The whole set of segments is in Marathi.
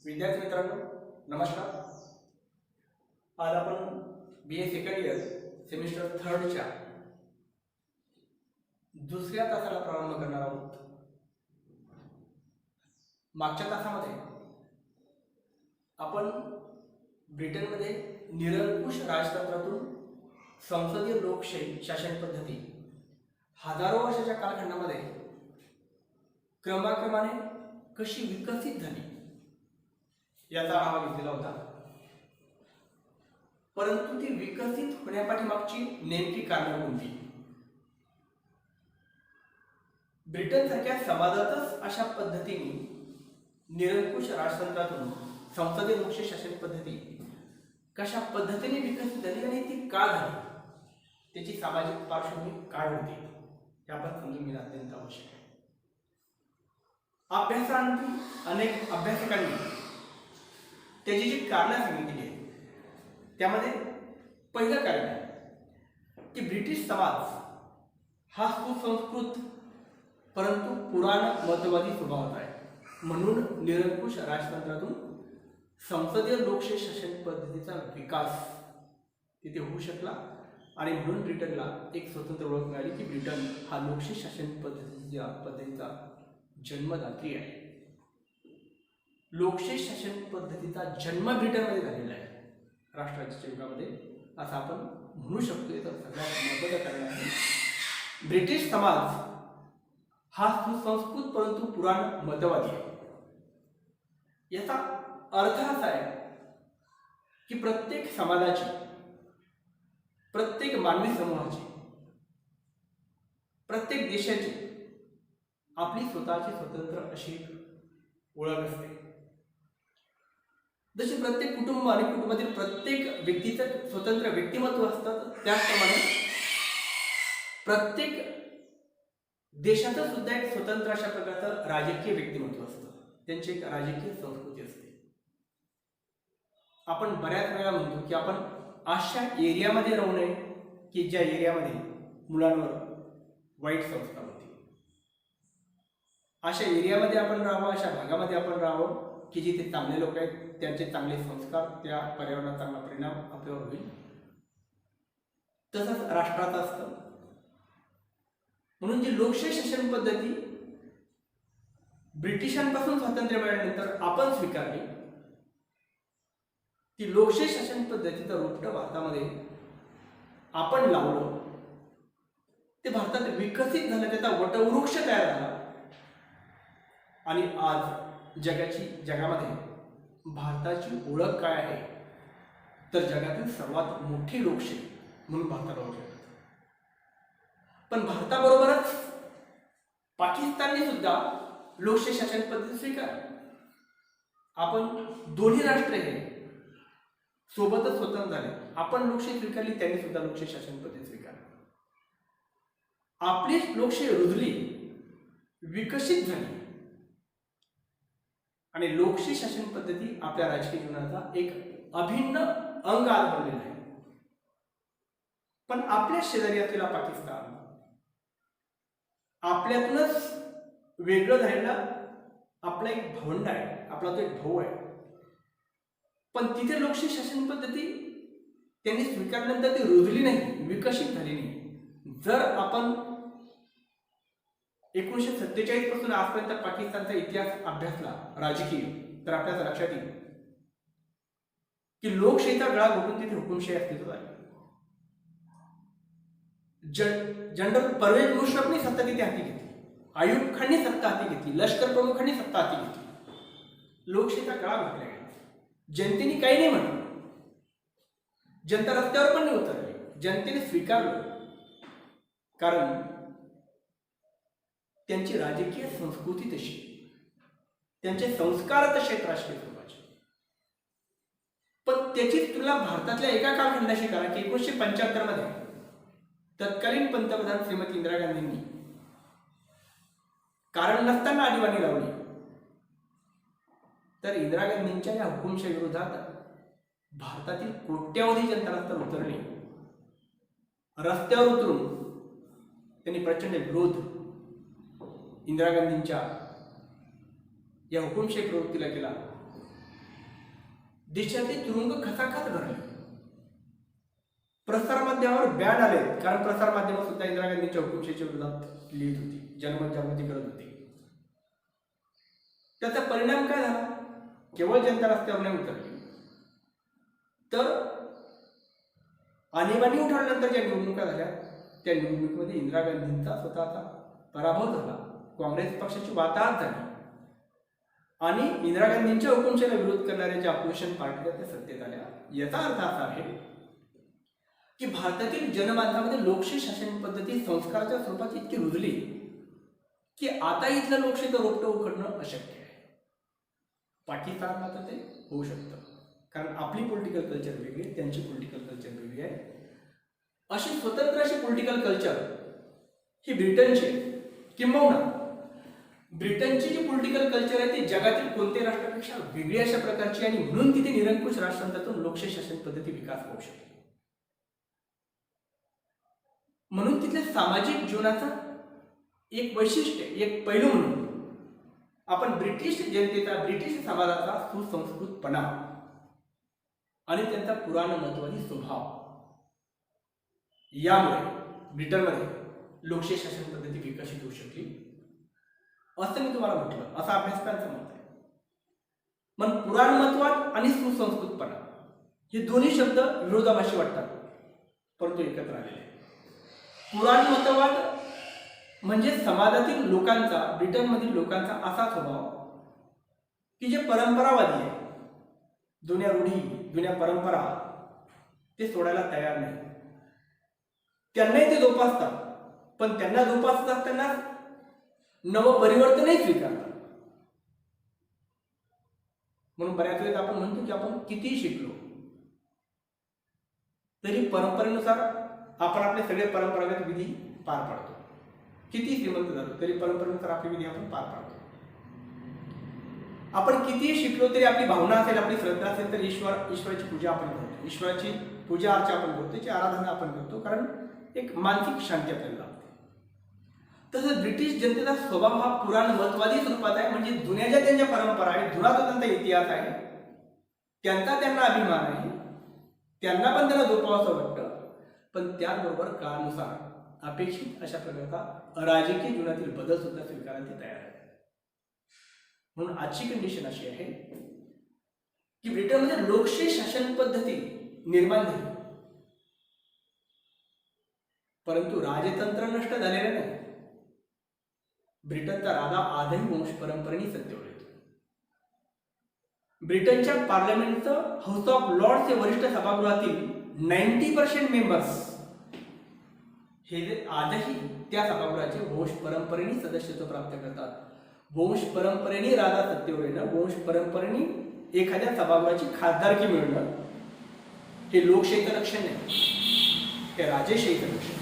विद्यार्थी मित्रांनो नमस्कार। आज आपण BA सेकंड इयर सेमिस्टर 3च्या दुसऱ्या तासाला प्रारंभ करणार आहोत। मागच्या तासामध्ये आपण ब्रिटनमध्ये निरंकुश राजतंत्रातून संसदीय लोकशाही शासन पद्धती हजारो वर्षाच्या कालखंडामध्ये क्रमाक्रमाने कशी विकसित झाली याचा आढावा घेतलेला होता। परंतु ती विकसित होण्यापाठीमागची नेमकी कारणे कोणती? ब्रिटन सारख्या समाजातच अशा पद्धतीने निरंकुश राजतंत्रातून संसदीय लोकशाही शासन पद्धती कशा पद्धतीने विकसित झाली आणि ती का झाली, त्याची सामाजिक पार्श्वभूमी काय होती हे आपण समजून घेणे अत्यंत आवश्यक आहे। अभ्यासांती अनेक अभ्यासकांनी त्याची जी कारणं सांगितलेली आहेत त्यामध्ये पहिलं कारण आहे की ब्रिटिश समाज हा सुसंस्कृत परंतु पुराण मतवादी स्वभावाचा आहे, म्हणून निरंकुश राजतंत्रातून संसदीय लोकशाही शासन पद्धतीचा विकास तिथे होऊ शकला आणि म्हणून ब्रिटनला एक स्वतंत्र ओळख मिळाली की ब्रिटन हा लोकशाही शासन पद्धतीचा जन्मदात्री आहे। लोकशाही शासन पद्धतीचा जन्म ब्रिटनमध्ये झालेला आहे राष्ट्रराज्याच्या युगामध्ये, असं आपण म्हणू शकतो। तर सगळ्यात महत्त्वाचं कारण आहे ब्रिटिश समाज हा सुसंस्कृत परंतु पुराण मतवादी आहे। याचा अर्थ असा आहे की प्रत्येक समाजाची, प्रत्येक मानवी समूहाची, प्रत्येक देशाची आपली स्वतःची स्वतंत्र अशी ओळख असते। जसे प्रत्येक कुटुंब आणि कुटुंबातील प्रत्येक व्यक्तीचं स्वतंत्र व्यक्तिमत्व असतं, त्याचप्रमाणे प्रत्येक देशाचं सुद्धा एक स्वतंत्र अशा प्रकारचं राजकीय व्यक्तिमत्व असतं, त्यांची एक राजकीय संस्कृती असते। आपण बऱ्याच वेळा म्हणतो की आपण अशा एरियामध्ये राहू नये की ज्या एरियामध्ये मुलांवर वाईट संस्कार होते, अशा एरियामध्ये आपण राहावं, अशा भागामध्ये आपण राहावं की जिथे चांगले लोक आहेत, त्यांचे चांगले संस्कार, त्या पर्यावरणाचा चांगला परिणाम आपल्यावर होईल। तसंच राष्ट्राचं असतं। म्हणून जी लोकशाही शासन पद्धती ब्रिटिशांपासून स्वातंत्र्य मिळाल्यानंतर आपण स्वीकारली, ती लोकशाही शासन पद्धतीचं रोपटं भारतामध्ये आपण लावलं, ते भारतात विकसित झालं, त्याचा वटवृक्ष तयार झाला आणि आज जगामध्ये भारताची ओळख काय आहे तर जगातील सर्वात मोठी लोकशाही म्हणून भारताला ओळखलं जातं। पण भारताबरोबरच पाकिस्तानने सुद्धा लोकशाही शासन पद्धती स्वीकारली। आपण दोन्ही राष्ट्र हे सोबतच स्वतंत्र झाले, आपण लोकशाही स्वीकारली, त्यांनी सुद्धा लोकशाही शासन पद्धती स्वीकारली। आपली लोकशाही रुजली, विकसित झाली आणि लोकशाही शासन पद्धती आपल्या राजकीय जीवनाचा एक अभिन्न अंग आज बनलेला आहे। पण आपल्या शेजारी असलेला पाकिस्तान आपल्यातूनच वेगळं झालेला आपला एक भावंड आहे, आपला तो एक भाऊ आहे, पण तिथे लोकशाही शासन पद्धती त्यांनी स्वीकारल्यानंतर ती रुजली नाही, विकसित झाली नाही। जर आपण 1947 पासून आजपर्यंत पाकिस्तानचा इतिहास अभ्यासला राजकीय, तर आपल्याला लक्षात येईल की लोकशाहीचा गळा घोटून तिथे हुकुमशाही अस्तित्वात आली। जनरल परवेज मुशर्रफने सत्ता तिथे हाती घेतली, आयुब खानने सत्ता हाती घेतली, लष्कर प्रमुखांनी सत्ता हाती घेतली, लोकशाहीचा गळा घोटला गेला। जनतेने काही नाही म्हटलं, जनता रस्त्यावर पण नाही उतरली, जनतेने स्वीकारलं, कारण त्यांची राजकीय संस्कृती तशी, त्यांचे संस्कार तसे राष्ट्रीय स्वरूपाचे। पण त्याचीच तुलना भारतातल्या एका कालखंडाशी करा की 1975 मध्ये तत्कालीन पंतप्रधान श्रीमती इंदिरा गांधींनी कारण नसताना आणीबाणी लावली, तर इंदिरा गांधींच्या या हुकुमशाही विरोधात भारतातील कोट्यावधी जनता रस्त्यावर उतरली। रस्त्यावर उतरून त्यांनी प्रचंड विरोध इंदिरा गांधींच्या या हुकुमशाही प्रवृत्तीला केला देशातले तुरुंग खचाखच भरले. प्रसारमाध्यमावर बॅन आले, कारण प्रसारमाध्यमं सुद्धा इंदिरा गांधींच्या हुकुमशाहीच्या विरोधात लिहित होती, जनजागृती करत होती. त्याचा परिणाम काय झाला? केवळ जनता रस्त्यावर नाही उतरली, तर आणीबाणी उठवल्यानंतर ज्या निवडणुका झाल्या त्या निवडणुकीमध्ये इंदिरा गांधींचा स्वतःचा पराभव झाला, काँग्रेस पक्षाची वाताहत झाली आणि इंदिरा गांधींच्या हुकुमशाहीला विरोध करणाऱ्या ज्या अपोजिशन पार्टीला त्या सत्तेत आल्या. याचा अर्थ असा आहे की भारतातील जनमानसामध्ये लोकशाही शासन पद्धती संस्काराच्या स्वरूपात इतकी रुजली की आता इथलं लोकशाहीचं रोपटं उखडणं अशक्य आहे. पाकिस्तान मात्र ते होऊ शकतं, कारण आपली पॉलिटिकल कल्चर वेगळी आहे, त्यांची पॉलिटिकल कल्चर वेगळी आहे. अशी स्वतंत्र अशी पॉलिटिकल कल्चर ही ब्रिटनची, किंबहुना ब्रिटनची जी पॉलिटिकल कल्चर आहे ती जगातील कोणत्याही राष्ट्रापेक्षा वेगळी अशा प्रकारची, आणि म्हणून तिथे निरंकुश राष्ट्रांतून लोकशाही शासन पद्धती विकास होऊ शकते. म्हणून तिथल्या सामाजिक जीवनाचा एक वैशिष्ट्य, एक पैलू म्हणून आपण ब्रिटिश जनतेचा, ब्रिटिश समाजाचा सुसंस्कृतपणा आणि त्यांचा पुराणमतवादी स्वभाव, यामुळे ब्रिटनमध्ये लोकशाही शासन पद्धती विकसित होऊ शकली असं मी तुम्हाला म्हटलं, असं अभ्यासकांचं मत आहे. मग पुराणमतवाद आणि सुसंस्कृतपणा हे दोन्ही शब्द विरोधाभासी वाटतात, परंतु एकत्र आलेले आहेत. पुराणमतवाद म्हणजे समाजातील लोकांचा, ब्रिटनमधील लोकांचा असा स्वभाव की जे परंपरावादी आहे, जुन्या रूढी, जुन्या परंपरा ते सोडायला तयार नाही. त्यांनाही ते जोपासतात, पण त्यांना जोपासत असताना नवपरिवर्तनही स्वीकारतात. म्हणून बऱ्याच वेळेस आपण म्हणतो की आपण कितीही शिकलो तरी परंपरेनुसार आपण आपले सगळे परंपरागत विधी पार पाडतो. किती श्रीमंत झालो तरी परंपरेनुसार आपली विधी आपण पार पाडतो. आपण कितीही शिकलो तरी आपली भावना असेल, आपली श्रद्धा असेल तर ईश्वराची पूजा आपण करतो, ईश्वराची पूजा अर्चा आपण करतो, त्याची आराधना आपण करतो, कारण एक मानसिक शांती आपल्याला लाभते. तसंच ब्रिटिश जनतेचा स्वभाव हा पुराणमतवादी स्वरूपात आहे, म्हणजे जुन्या ज्या त्यांच्या परंपरा आहेत, जुना जो त्यांचा इतिहास आहे त्यांचा त्यांना अभिमान आहे, त्यांना पण त्यांना जोपावासं वाटतं, पण त्याचबरोबर काळानुसार अपेक्षित अशा प्रकारचा राजकीय जीवनातील बदल सुद्धा स्वीकारायला ते तयार आहे. म्हणून आजची कंडिशन अशी आहे की ब्रिटनमध्ये लोकशाही शासन पद्धती निर्माण झाली, परंतु राजतंत्र नष्ट झालेलं नाही. ब्रिटनचा राजा आजही वंश परंपरेने सत्तेवर येतो. ब्रिटनच्या पार्लमेंटचं हाऊस ऑफ लॉर्ड्स हे वरिष्ठ सभागृहातील 90% मेंबर्स हे आजही त्या सभागृहाचे वंश परंपरेने सदस्यत्व प्राप्त करतात. वंश परंपरेने राजा सत्तेवर येणं, वंश परंपरेने एखाद्या सभागृहाची खासदारकी मिळणं हे लोकशाहीचं लक्षण नाही, हे राजेशाहीचं लक्षण.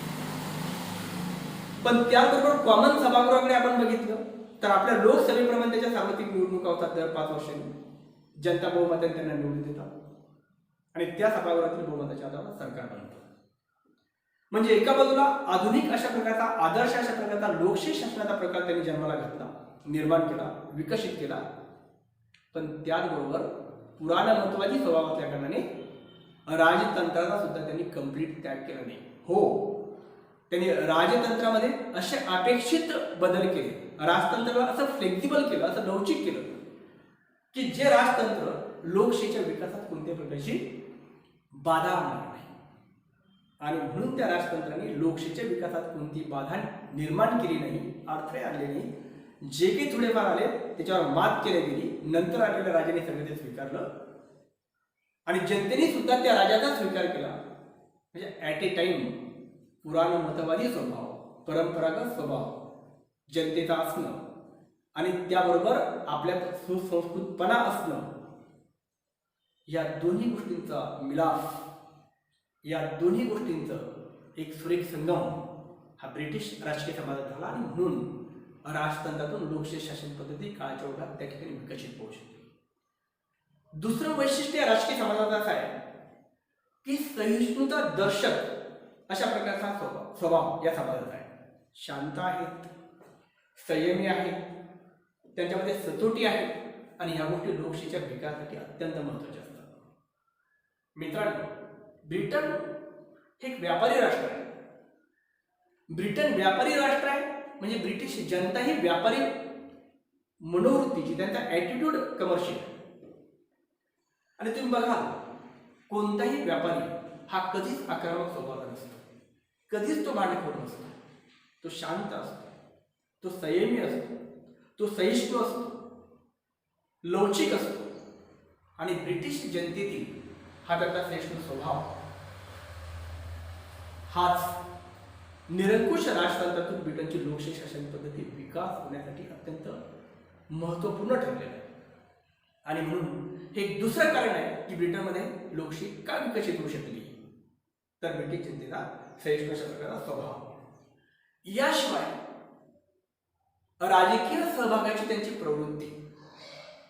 पण त्याचबरोबर कॉमन सभागृहाकडे आपण बघितलं तर आपल्या लोकसभेप्रमाणे त्याच्या सार्वत्रिक निवडणुका होतात दर 5 वर्षांनी. जनता बहुमताने त्यांना निवडून देतात आणि त्या सभागृहातील बहुमताच्या आधारावर सरकार बनतं. म्हणजे एका बाजूला आधुनिक अशा प्रकारचा, आदर्श अशा प्रकारचा लोकशाही शासनाचा प्रकार त्यांनी जन्माला घातला, निर्माण केला, विकसित केला, पण त्याचबरोबर पुराणमतवादी स्वभाव असल्या कारणाने राजतंत्राचा सुद्धा त्यांनी कंप्लीट त्याग केला नाही. हो, त्यांनी राजतंत्रामध्ये असे अपेक्षित बदल केले, राजतंत्राला असं फ्लेक्झिबल केलं, असं लवचिक केलं की जे राजतंत्र लोकशाहीच्या विकासात कोणत्याही प्रकारची बाधा आणणार नाही. आणि म्हणून त्या राजतंत्राने लोकशाहीच्या विकासात कोणती बाधा निर्माण केली नाही, अडथळे आणले नाही. जे काही थोडेफार आले त्याच्यावर मात केली गेली. नंतर आलेल्या राजाने सगळं ते स्वीकारलं आणि जनतेने सुद्धा त्या राजाचा स्वीकार केला. म्हणजे ॲट ए टाइम पुराणमतवादी स्वभाव, परंपरागत स्वभाव जनतेचा असणं आणि त्याबरोबर आपल्यात सुसंस्कृतपणा असणं, या दोन्ही गोष्टींचा मिलाफ, या दोन्ही गोष्टींचं एक सुरेख संगम हा ब्रिटिश राजकीय समाजात झाला आणि म्हणून राजतंत्रातून लोकशाही शासन पद्धती काळाच्या ओघात त्या ठिकाणी विकसित होऊ शकते. दुसरं वैशिष्ट्य राजकीय समाजाचं असं आहे की सहिष्णुता दर्शक अशा प्रकारचा स्वभाव या समाजात आहे. शांत आहेत, संयमी आहेत, त्यांच्यामध्ये सचोटी आहे आणि या गोष्टी लोकशाहीच्या विकासासाठी अत्यंत महत्त्वाच्या असतात. मित्रांनो, ब्रिटन हे एक व्यापारी राष्ट्र आहे. ब्रिटन व्यापारी राष्ट्र आहे म्हणजे ब्रिटिश जनता ही व्यापारी मनोवृत्तीची, त्यांचा ॲटिट्यूड कमर्शियल. आणि तुम्ही बघाल कोणताही व्यापारी हा कधीच आक्रमक स्वभावाचा नसतो, कधीच तो भांडखोर नसतो. तो शांत असतो, तो संयमी असतो, तो सहिष्णू असतो, लवचिक असतो. आणि ब्रिटिश जनतेतील हा त्याचा सहिष्णू स्वभाव हाच निरंकुश राजतंत्रातून ब्रिटनची लोकशाही शासन पद्धती विकास होण्यासाठी अत्यंत महत्त्वपूर्ण ठरलेलं आहे. आणि म्हणून हे एक दुसरं कारण आहे की ब्रिटनमध्ये लोकशाही का विकसित होऊ शकली, तर ब्रिटिश जनतेचा सहिष्णू अशा प्रकारचा स्वभाव. याशिवाय राजकीय सहभागाची त्यांची प्रवृत्ती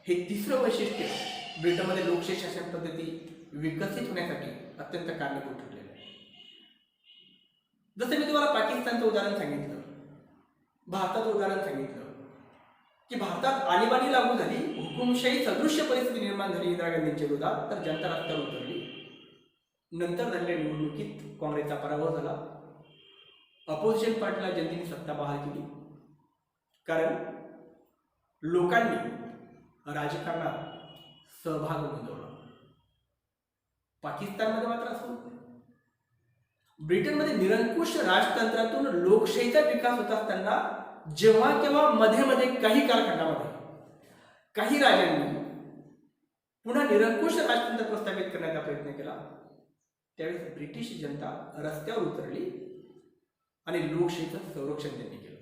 हे तिसरं वैशिष्ट्य ब्रिटनमध्ये लोकशाही शासन पद्धती विकसित होण्यासाठी अत्यंत कारणीभूत ठरलेलं आहे. जसं मी तुम्हाला पाकिस्तानचं उदाहरण सांगितलं, भारताचं उदाहरण सांगितलं की भारतात आणीबाणी लागू झाली, हुकुमशाही सदृश्य परिस्थिती निर्माण झाली इंदिरा गांधींच्या विरोधात, तर जनता रस्त्यावर उतरली. नंतर झालेल्या निवडणुकीत काँग्रेसचा पराभव झाला, अपोजिशन पार्टीला जनतेने सत्ता बहाल केली, कारण लोकांनी राजकारणात सहभाग नोंदवला. पाकिस्तानमध्ये मात्र असं होत नाही. ब्रिटनमध्ये निरंकुश राजतंत्रातून लोकशाहीचा विकास होत असताना जेव्हा केव्हा मध्ये मध्ये काही कालखंडामध्ये काही राजांनी पुन्हा निरंकुश राजतंत्र प्रस्थापित करण्याचा प्रयत्न केला, त्यावेळेस ब्रिटिश जनता रस्त्यावर उतरली आणि लोकशाहीचं संरक्षण त्यांनी केलं.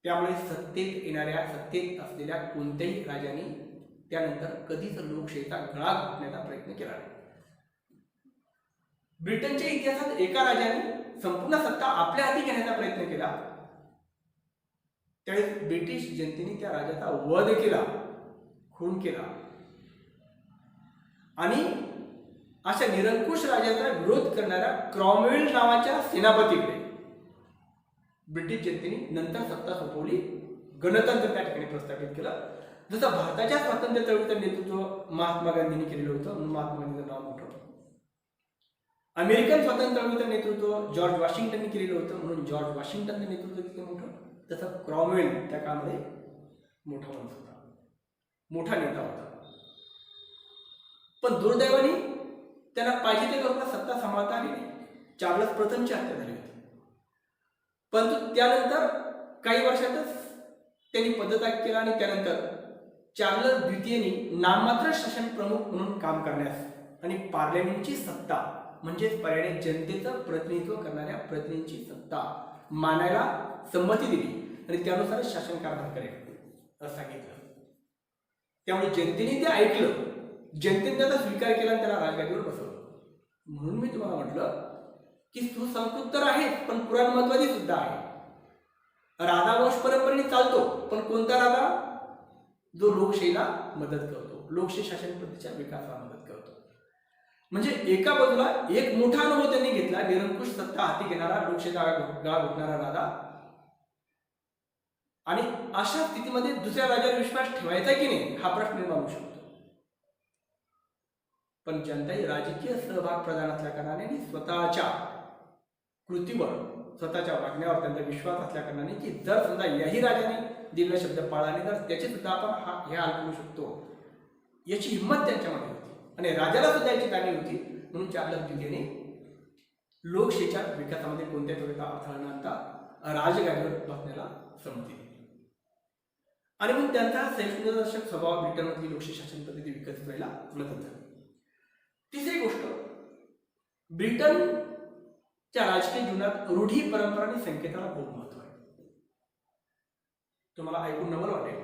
त्यामुळे सत्तेत येणाऱ्या, सत्तेत असलेल्या कोणत्याही राजाने त्यानंतर कधीच लोकशाहीचा गळा घोटण्याचा प्रयत्न केला नाही. ब्रिटनच्या इतिहासात एका राजाने संपूर्ण सत्ता आपल्या हाती घेण्याचा प्रयत्न केला, त्यावेळेस ब्रिटिश जनतेने त्या राजाचा वध केला, खून केला. आणि अशा निरंकुश राजाचा विरोध करणाऱ्या क्रॉमवेल नावाच्या सेनापतीकडे ब्रिटिश जनतेने नंतर सत्ता सोपवली, गणतंत्र त्या ठिकाणी प्रस्थापित केलं. जसं भारताच्या स्वातंत्र्य चळवळीचं नेतृत्व महात्मा गांधींनी केलेलं होतं म्हणून महात्मा गांधीचं नाव मोठं. अमेरिकन स्वातंत्र्य चळवळीचं नेतृत्व जॉर्ज वॉशिंग्टनने केलेलं होतं म्हणून जॉर्ज वॉशिंग्टनचं नेतृत्व किती मोठं. तसं क्रॉमवेल त्या काळामध्ये मोठा माणूस होता, मोठा नेता होता. पण दुर्दैवाने त्यांना पाहिजे ते करून सत्ता सांभाळता आली नाही. चार्ल्स प्रथमची हत्या झाली होती, परंतु त्यानंतर काही वर्षातच त्यांनी पदत्याग केला आणि त्यानंतर चार्ल्स द्वितीयने नाममात्र शासन प्रमुख म्हणून काम करण्यास आणि पार्लमेंटची सत्ता म्हणजेच पर्यायाने जनतेचं प्रतिनिधित्व करणाऱ्या प्रतिनिधींची सत्ता मानायला संमती दिली आणि त्यानुसार शासन कारभार करेल असं सांगितलं. त्यामुळे जनतेने ते ऐकलं, जनतेने त्याचा स्वीकार केला आणि त्याला राजगादीवर बसवलं. म्हणून मी तुम्हाला म्हटलं की सुसंस्कृत तर आहे पण पुराणमतवादी सुद्धा आहे. राधावंश परंपरेने चालतो, पण कोणता राधा? जो लोकशाहीला मदत करतो, लोकशाही शासन पद्धतीच्या विकासाला मदत करतो. म्हणजे एका बाजूला एक मोठा अनुभव त्यांनी घेतला, निरंकुश सत्ता हाती घेणारा, लोकशाहीचा गळा घोटणारा राजा, आणि अशा स्थितीमध्ये दुसऱ्या राजावर विश्वास ठेवायचा की नाही हा प्रश्न निर्माण होऊ शकतो. पण जनताही राजकीय सहभाग प्रधान असल्या कारणाने आणि स्वतःच्या कृतीवर, स्वतःच्या वागण्यावर त्यांचा विश्वास असल्या कारणाने की जर समजा याही राजाने दिलेला शब्द पाळला नाही तर त्याची सुद्धा आपण हे हाल करू शकतो, याची हिंमत त्यांच्यामध्ये होती आणि राजाला सुद्धा याची जाणीव होती. म्हणून चार्ल्स द्वितीयने लोकशाहीच्या विकासामध्ये कोणत्या प्रकारचा अडथळा न आणता राजगादीवर बसण्याला संमती दिली. आणि मग त्यांचा सहिष्णुतादर्शक स्वभाव ब्रिटनमधली लोकशाही शासन पद्धती विकसित व्हायला मदत झाली. तिसरी गोष्ट, ब्रिटनच्या राजकीय जीवनात रूढी, परंपरा आणि संकेताला खूप महत्व आहे. तुम्हाला ऐकून नवल वाटेल,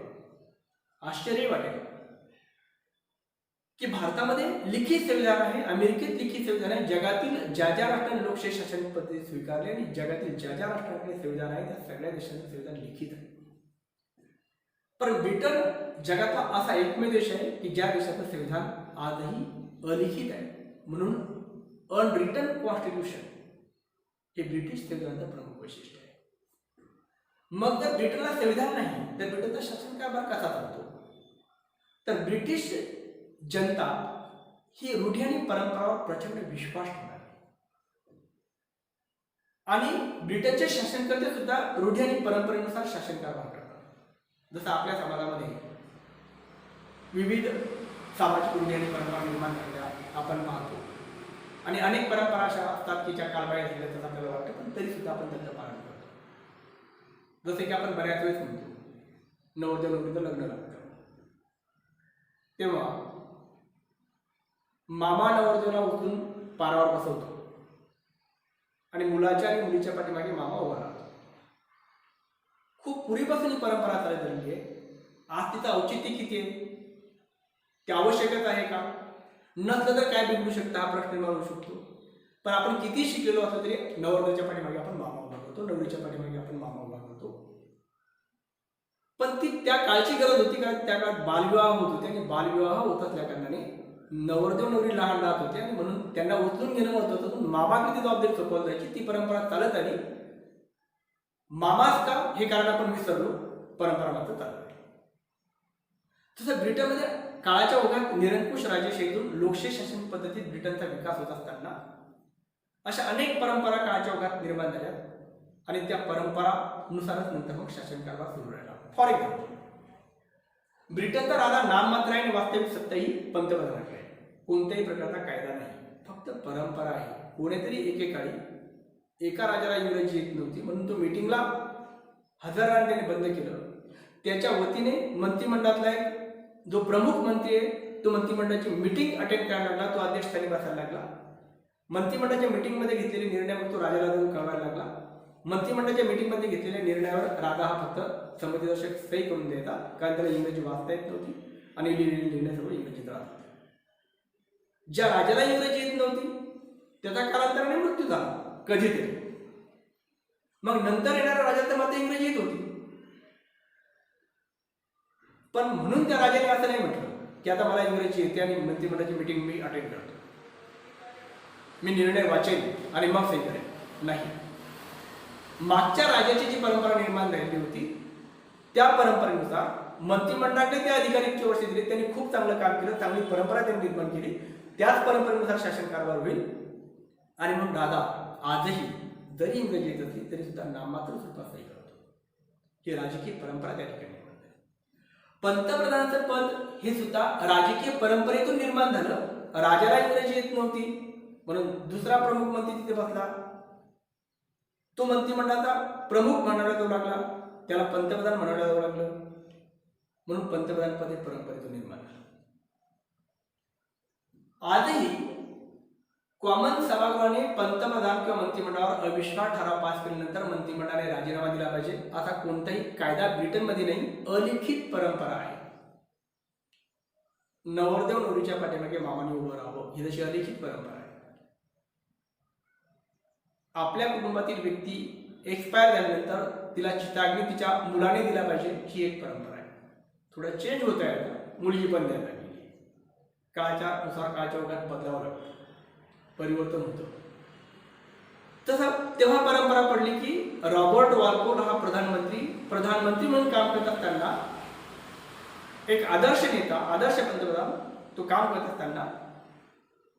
आश्चर्य वाटेल की भारतामध्ये लिखित संविधान आहे, अमेरिकेत लिखित संविधान आहे. जगातील ज्या ज्या राष्ट्रांनी लोकशाही शासन पद्धती स्वीकारली आणि जगातील ज्या ज्या राष्ट्रांकडे संविधान आहे त्या सगळ्या देशांचे संविधान लिखित आहे. पण ब्रिटन जगातला असा एकमेव देश आहे की ज्या देशाचं संविधान आजही अलिखित आहे. म्हणून अनरिटन कॉन्स्टिट्यूशन हे ब्रिटिश संविधानाचं प्रमुख वैशिष्ट्य आहे. मग जर ब्रिटनला संविधान नाही तर ब्रिटनचा शासन कारभार कसा चालतो? तर ब्रिटिश जनता ही रूढी आणि परंपरावर प्रचंड विश्वास ठेवणार आणि ब्रिटनचे शासनकर्ते सुद्धा रूढी आणि परंपरेनुसार शासनकारभार करतात. जसं आपल्या समाजामध्ये विविध सामाजिक रूढी आणि परंपरा निर्माण झालेल्या आपण पाहतो आणि अनेक परंपरा अशा असतात की ज्या कालबाह्य झाल्या असं आपल्याला वाटतं, पण तरी सुद्धा आपण त्यांचं पालन करतो. जसे की आपण बऱ्याच वेळेस म्हणतो नवरदेव नवरीचं लग्न लागतं तेव्हा मामा नवरदेवाला उचलून पारावर बसवतो आणि मुलाच्या आणि मुलीच्या पाठीमागे मामा उभा राहतो. खूप पूर्वीपासून ही परंपरा चालत आलेली आहे. आज तिचं औचित्य किती आहे, ते आवश्यकच आहे का, नसलं तर काय बिघडू शकतं हा प्रश्न निर्माण शकतो. पण आपण किती शिकलेलो असलो तरी नवरदेवाच्या पाठीमागे आपण मामा उभा करतो, नवरीच्या पाठीमागे आपण मामा उभा करतो. पण ती त्या काळची गरज होती कारण त्या काळात बालविवाह होत होते आणि बालविवाह होत असल्या कारणाने नवरदेव नवरी लहान राहत होते आणि म्हणून त्यांना उचलून घेणं महत्वाचं होतं. मामा किती जबाबदारी सोपवत जायची ती परंपरा चालत आली. मामाच का हे कारण आपण विसरलो, परंपरा मात्र चालत आली. तसं ब्रिटनमध्ये काळाच्या ओघात निरंकुश राजेशाहीतून लोकशाही शासन पद्धतीत ब्रिटनचा विकास होत असताना अशा अनेक परंपरा काळाच्या ओघात निर्माण झाल्या आणि त्या परंपरानुसारच नंतर मग शासनकारभार सुरू राहिला. फॉर एक्झाम्पल, ब्रिटनचा राजा नाममात्र आहे आणि वास्तविक सत्ता ही पंतप्रधानाकडे आहे. कोणत्याही प्रकारचा कायदा नाही, फक्त परंपरा आहे. कोणीतरी एकेकाळी एका राजाला इंग्रजी येत नव्हती म्हणून तो मीटिंगला हजर राहणं त्याने बंद केलं. त्याच्या वतीने मंत्रिमंडळातला एक जो प्रमुख मंत्री आहे तो मंत्रिमंडळाची मीटिंग अटेंड करायला लागला, तो अध्यक्षस्थानी बसायला लागला. मंत्रिमंडळाच्या मीटिंगमध्ये घेतलेले निर्णयावर तो राजाला जाऊन कळवायला लागला. मंत्रिमंडळाच्या मीटिंगमध्ये घेतलेल्या निर्णयावर राजा हा फक्त संमतीदर्शक सही करून द्यायचा कारण त्याला इंग्रजी वाचता येत नव्हती आणि लिहिलेले निर्णय सर्व इंग्रजीत राहत होते. ज्या राजाला इंग्रजी येत नव्हती त्याचा कालांतराने मृत्यू झाला कधीतरी. मग नंतर येणाऱ्या राजाला मात्र इंग्रजी येत होती, पण म्हणून त्या राजाने असं नाही म्हटलं की आता मला इंग्रजी येते आणि मंत्रिमंडळाची मीटिंग मी अटेंड करतो, मी निर्णय वाचेन आणि मग सही करेन. नाही, मागच्या राजाची जी परंपरा निर्माण झालेली होती त्या परंपरेनुसार मंत्रिमंडळाकडे ते अधिकारी वर्ष दिले, त्यांनी खूप चांगलं काम केलं, चांगली परंपरा त्यांनी निर्माण केली, त्याच परंपरेनुसार शासन कारभार होईल. आणि मग राजा आजही जरी इंग्रजी येत असली तरी सुद्धा नाममात्र स्वरूपात सही करतो. ही राजकीय परंपरा त्या ठिकाणी निर्माण झाली. पंतप्रधानाचं पद हे सुद्धा राजकीय परंपरेतून निर्माण झालं. राजाला इंग्रजी येत नव्हती म्हणून दुसरा प्रमुख मंत्री तिथे बसला, तो मंत्रिमंडळाचा प्रमुख म्हणायला जाऊ लागला, त्याला पंतप्रधान म्हणायला जाऊ लागलं, म्हणून पंतप्रधान पद हे परंपरेतून निर्माण झालं. आजही कॉमन सभागृहाने पंतप्रधान किंवा मंत्रिमंडळावर अविश्वास ठराव पास केल्यानंतर मंत्रिमंडळाने राजीनामा दिला पाहिजे असा कोणताही कायदा ब्रिटनमध्ये नाही. अलिखित परंपरा आहे. नवरदेव नवरीच्या पाठीमागे मामाने उभं राहावं ही जशी अलिखित परंपरा आहे. आपल्या कुटुंबातील व्यक्ती एक्सपायर झाल्यानंतर तिला चिताग्नी तिच्या मुलाने दिला पाहिजे ही एक परंपरा आहे. थोडं चेंज होत आहे, मुलगी पण द्यायला लागली, काळाच्या नुसार काळाच्या ओघात बदलावं लागतं, परिवर्तन होतं. तसं तेव्हा परंपरा पडली की रॉबर्ट वॉलपोल हा प्रधानमंत्री म्हणून काम करत असताना एक आदर्श नेता, आदर्श पंतप्रधान तो काम करत असताना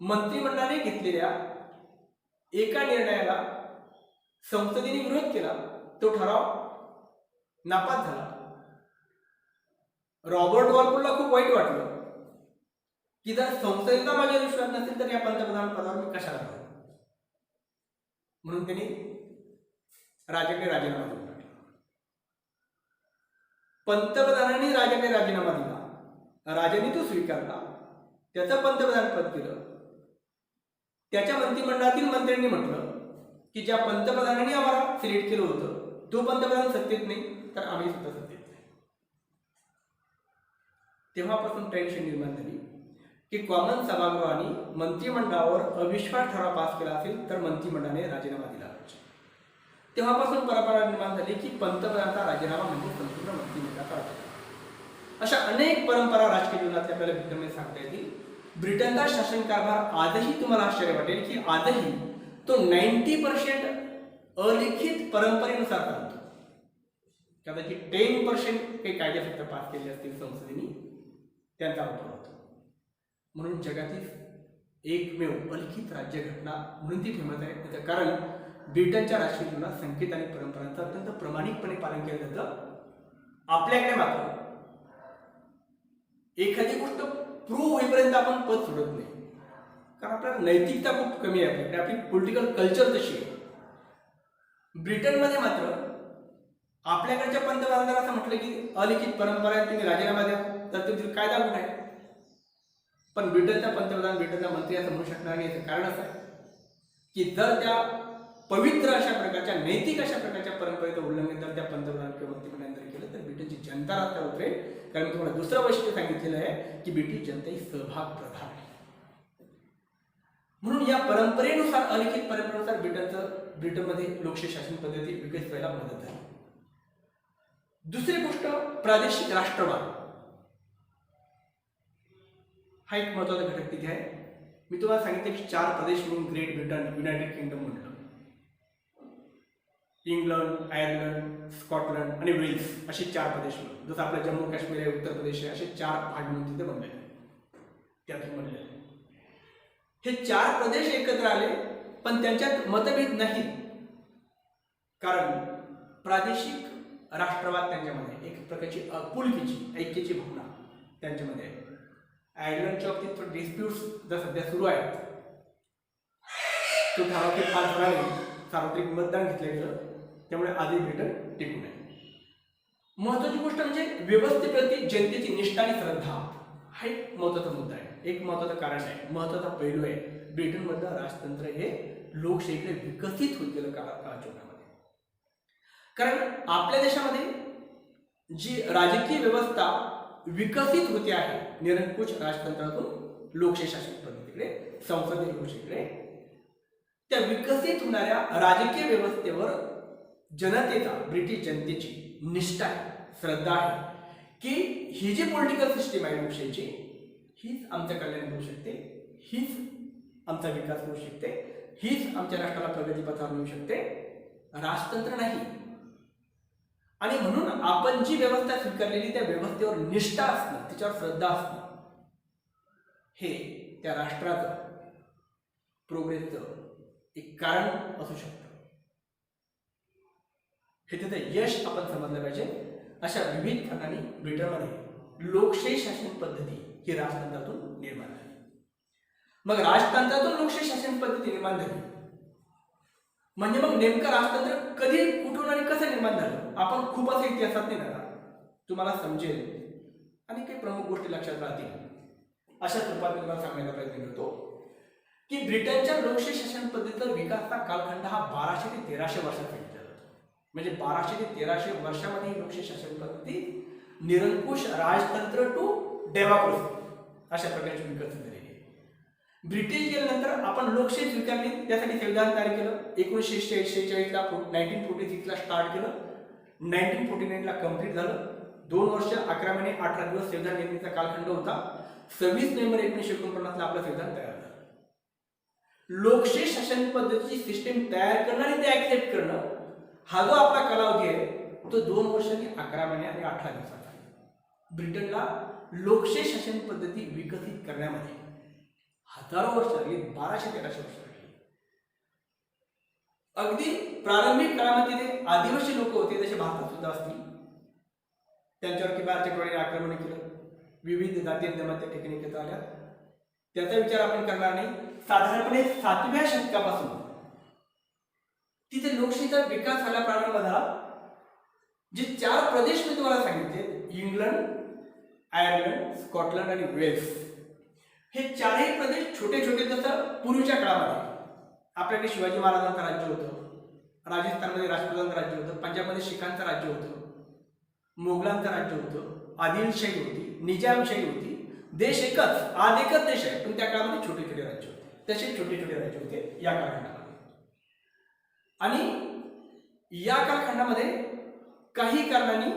मंत्रिमंडळाने घेतलेल्या एका निर्णयाला संसदेने विरोध केला, तो ठराव नापास झाला. रॉबर्ट वॉलपोलला खूप वाईट वाटलं की जर संसदेचा माझ्या विश्वास नसेल तर या पंतप्रधान पदावर मी कशाला राहू, म्हणून त्यांनी राजाकडे राजीनामा दिला. पंतप्रधानांनी राजाकडे राजीनामा दिला, राजाने तो स्वीकारला, त्याचं पंतप्रधान पद केलं. त्याच्या मंत्रिमंडळातील मंत्र्यांनी म्हटलं की ज्या पंतप्रधानांनी आम्हाला सिलेक्ट केलं होतं तो पंतप्रधान सत्तेत नाही तर आम्ही सुद्धा सत्तेत नाही. तेव्हापासून टेन्शन निर्माण झाली की कॉमन सभागृहाने मंत्रिमंडळावर अविश्वास ठराव पास केला असेल तर मंत्रिमंडळाने राजीनामा दिला पाहिजे. तेव्हापासून परंपरा निर्माण झाली की पंतप्रधानाचा राजीनामा म्हणजे संपूर्ण मंत्रिमंडळाचा राजीनामा. अशा अनेक परंपरा राजकीय जीवनात आपल्याला ब्रिटनमध्ये सांगता येतील. ब्रिटनचा शासन कारभार आजही तुम्हाला आश्चर्य वाटेल की आजही तो 90% अलिखित परंपरेनुसार चालतो. कदाचित 10% काही कायदे फक्त पास केले असतील संसदेने, त्यांचा वापर होतो. म्हणून जगातील एकमेव अलिखित राज्यघटना म्हणून ती फेमस आहे. त्याचं कारण ब्रिटनच्या राष्ट्रीय जीवनात संकेत आणि परंपरांचं अत्यंत प्रामाणिकपणे पालन केलं जातं. आपल्याकडे मात्र एखादी गोष्ट प्रूव्ह होईपर्यंत आपण पद सोडत नाही, कारण आपल्याला नैतिकता खूप कमी आहे. आपल्याकडे आपली पॉलिटिकल कल्चर तशी आहे. ब्रिटनमध्ये मात्र आपल्याकडच्या पंतप्रधानांना असं म्हटलं की अलिखित परंपरा आहे, तुम्ही राजीनामा द्या, तर ते कायदा कुठे आहे. पण ब्रिटनचा पंतप्रधान ब्रिटनचा मंत्री असं म्हणू शकणार नाही. याचं कारण असं आहे की जर त्या पवित्र अशा प्रकारच्या नैतिक अशा प्रकारच्या परंपरेचं उल्लंघन जर त्या पंतप्रधान किंवा मंत्रिमंडळाने केलं तर ब्रिटनची जनता रस्त्यावर उतरेल. कारण मी तुम्हाला दुसरं वैशिष्ट्य सांगितलेलं आहे की ब्रिटिश जनता ही सहभाग प्रधान आहे. म्हणून या परंपरेनुसार अलिखित परंपरेनुसार ब्रिटनमध्ये लोकशाही शासन पद्धती विकसित व्हायला मदत झाली. दुसरी गोष्ट प्रादेशिक राष्ट्रवाद हा एक महत्वाचा घटक तिथे आहे. मी तुम्हाला सांगितलं की 4 प्रदेश म्हणून ग्रेट ब्रिटन, युनायटेड किंगडम म्हटलं. इंग्लंड, आयर्लंड, स्कॉटलंड आणि वेल्स असे 4 प्रदेश म्हणून, जसं आपलं जम्मू काश्मीर आहे, उत्तर प्रदेश आहे, असे 4 भाग म्हणून तिथे बनले. त्यातून बनले हे 4 प्रदेश एकत्र आले, पण त्यांच्यात मतभेद नाही. कारण प्रादेशिक राष्ट्रवाद त्यांच्यामध्ये एक प्रकारची आपुलकीची ऐक्याची भावना त्यांच्यामध्ये आहे. आयर्लंडच्या बाबतीत थोडे डिस्प्यूट्स जर सध्या सुरू आहेत. तो ठराव की फार झाला, सार्वत्रिक मतदान घेतलं गेलं, त्यामुळे आधी ब्रिटन टिकून आहे. महत्वाची गोष्ट म्हणजे व्यवस्थेप्रती जनतेची निष्ठा आणि श्रद्धा हा एक महत्वाचा मुद्दा आहे. एक महत्वाचं कारण आहे, महत्वाचा पैलू आहे. ब्रिटनमधलं राजतंत्र हे लोकशाहीकडे विकसित होत गेलं काळामध्ये. कारण आपल्या देशामध्ये जी राजकीय व्यवस्था विकसित होते आहे निरंकुश राजतंत्रातून लोकशाही शासन पद्धतीकडे, संसदीय लोकशाहीकडे, त्या विकसित होणाऱ्या राजकीय व्यवस्थेवर जनतेचा, ब्रिटिश जनतेची निष्ठा आहे, श्रद्धा आहे की ही जी पॉलिटिकल सिस्टीम आहे लोकशाहीची, हीच आमचं कल्याण करू शकते, हीच आमचा विकास करू शकते, हीच आमच्या राष्ट्राला प्रगतीपथावर नेऊ शकते, राजतंत्र नाही. आणि म्हणून आपण जी व्यवस्था स्वीकारलेली त्या व्यवस्थेवर निष्ठा असणं, तिच्यावर श्रद्धा असणं, हे त्या राष्ट्राचं प्रोग्रेसचं एक कारण असू शकतं. हे त्याचं यश आपण समजलं पाहिजे. अशा विविध कारणांनी ब्रिटनमध्ये लोकशाही शासन पद्धती ही राजतंत्रातून निर्माण झाली. मग राजतंत्रातून लोकशाही शासन पद्धती निर्माण झाली म्हणजे मग नेमकं राजतंत्र कधी, कुठून आणि कसं निर्माण झालं, आपण खूप असं इतिहासात नाही जाणार, तुम्हाला समजेल आणि काही प्रमुख गोष्टी लक्षात राहतील अशा स्वरूपात मी तुम्हाला सांगण्याचा प्रयत्न करतो की ब्रिटनच्या लोकशाही शासन पद्धतीचा विकासाचा कालखंड हा 1200 ते 1300 वर्षात सांगितला जातो. म्हणजे 1200 ते 1300 वर्षामध्ये ही लोकशाही शासन पद्धती निरंकुश राजतंत्र टू डेमोक्रेसी अशा प्रकारची विकसित झालेली आहे. ब्रिटिश गेल्यानंतर आपण लोकशाही स्वीकारली, त्यासाठी संविधान तयार केलं. 1946 ला 1946 ला स्टार्ट केलं, 1949 ला कम्प्लीट झालं. 2 वर्ष 11 महिने 18 दिवस संविधान निर्मितीचा कालखंड होता. 26 नोव्हेंबर 1949 ला आपलं संविधान तयार झालं. लोकशाही शासन पद्धतीची सिस्टीम तयार करणं आणि ते ऍक्सेप्ट करणं हा जो आपला कालावधी आहे तो 2 वर्ष आणि 11 महिने आणि 18 दिवसाचा आहे. ब्रिटनला लोकशाही शासन पद्धती विकसित करण्यामध्ये हजारो वर्ष लागली, 1200-1300 वर्ष लागली. अगदी प्रारंभिक काळामध्ये ते आदिवासी लोक होते, जसे भारतात सुद्धा असतील, त्यांच्यावर किंवा टोळीने आक्रमण केलं, विविध जाती धर्मात त्या ठिकाणी घेता आल्या. त्याचा विचार आपण करणार नाही. साधारणपणे 7व्या शतकापासून तिथे लोकशाहीचा विकास झाला प्रारंभ झाला. जे 4 प्रदेश मी तुम्हाला सांगितले, इंग्लंड, आयर्लंड, स्कॉटलंड आणि वेल्स, हे 4ही प्रदेश छोटे छोटे, जसं पूर्वीच्या काळामध्ये आपल्याकडे शिवाजी महाराजांचं राज्य होतं, राजस्थानमध्ये राजपुतांचं राज्य होतं, पंजाबमध्ये शिखांचं राज्य होतं, मोगलांचं राज्य होतं, आदिलशाही होती, निजामशाही होती. देश एकच, आज एकच देश आहे, पण त्या काळामध्ये छोटे छोटे राज्य होते. तसे छोटे छोटे राज्य होते या कालखंडामध्ये. आणि या कालखंडामध्ये काही कारणांनी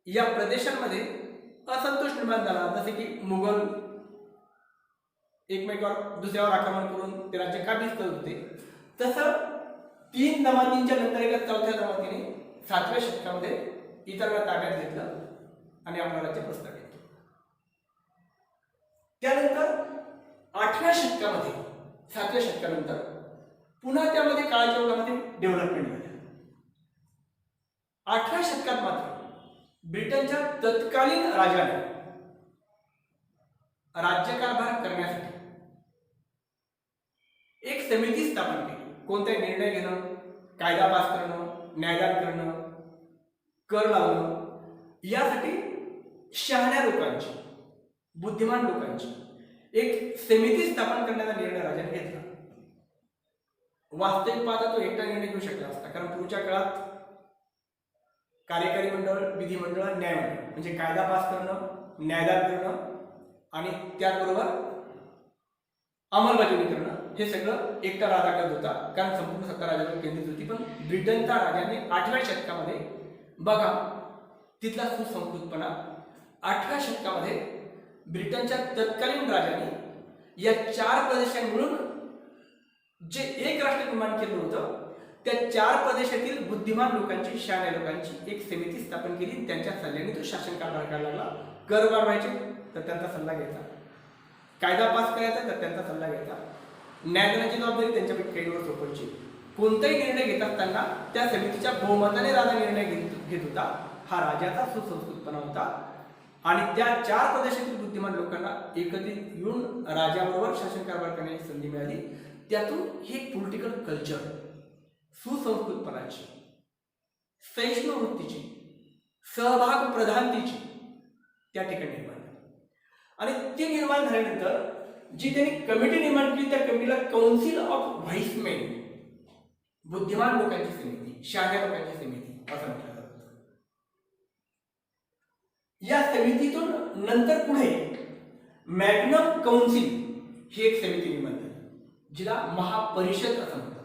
या प्रदेशांमध्ये असंतोष निर्माण झाला, जसे की मुघल एकमेकावर दुसऱ्यावर आक्रमण करून ते राज्य काबीज करत होते. तसं 3 जमातींच्या नंतर एका 4थ्या जमातीने 7व्या शतकामध्ये इतरांना ताब्यात घेतलं आणि आपलं राज्य प्रस्थापित केलं. त्यानंतर 8व्या शतकामध्ये डेव्हलपमेंट झालं. 18व्या शतकात मात्र ब्रिटनच्या तत्कालीन राजाने राज्यकारभार करण्यासाठी एक समिती स्थापन केली. कोणताही निर्णय घेणं, कायदा पास करणं, न्यायदान करणं, कर लावणं यासाठी शहाण्या लोकांची, बुद्धिमान लोकांची एक समिती स्थापन करण्याचा निर्णय राजाने घेतला. वास्तविक पाहता तो एकटा निर्णय घेऊ शकला असता, कारण पूर्वीच्या काळात कार्यकारी मंडळ, विधिमंडळ, न्यायमंडळ म्हणजे कायदा पास करणं, न्यायदान करणं आणि त्याचबरोबर अंमलबजावणी करणं हे सगळं एकटा राजा करत होता, कारण संपूर्ण सत्ता राजावर केंद्रित होती. पण ब्रिटनच्या राजाने 8व्या शतकामध्ये बघा तिथला सुसंस्कृतपणा. 8व्या शतकामध्ये ब्रिटनच्या तत्कालीन राजाने या 4 प्रदेशांनी मिळून जे एक राष्ट्र निर्माण केलं होतं, त्या 4 प्रदेशातील बुद्धिमान लोकांची, शहाण्या लोकांची एक समिती स्थापन केली. त्यांच्या सल्ल्याने तो शासन कारभार करायला लागला. कर वाढवायचे तर त्यांचा सल्ला घ्यायचा, कायदा पास करायचा तर त्यांचा सल्ला घ्यायचा, न्यायदानाची जबाबदारी त्यांच्यापैकी कैदवर सोपवायची. कोणताही निर्णय घेत असताना त्या समितीच्या बहुमताने राजा निर्णय घेत होता. हा राजाचा सुसंस्कृतपणा होता. आणि त्या 4 प्रदेशातील बुद्धिमान लोकांना एकत्रित येऊन राजाबरोबर शासन कारभार करण्याची संधी मिळाली. त्यातून हे पॉलिटिकल कल्चर, सुसंस्कृतपणाची, सहिष्णू वृत्तीची, सहभाग प्रधानतेची त्या ठिकाणी निर्माण झाली. आणि ती निर्माण झाल्यानंतर जी त्यांनी कमिटी निर्माण केली, त्या कमिटीला काउन्सिल ऑफ व्हाईसमेन, बुद्धिमान लोकांची समिती, शहाण्या लोकांची समिती असं म्हटलं जातं. या समितीतून नंतर पुढे मॅग्नम काउन्सिल ही एक समिती निर्माण झाली, जिला महापरिषद असं म्हणतात.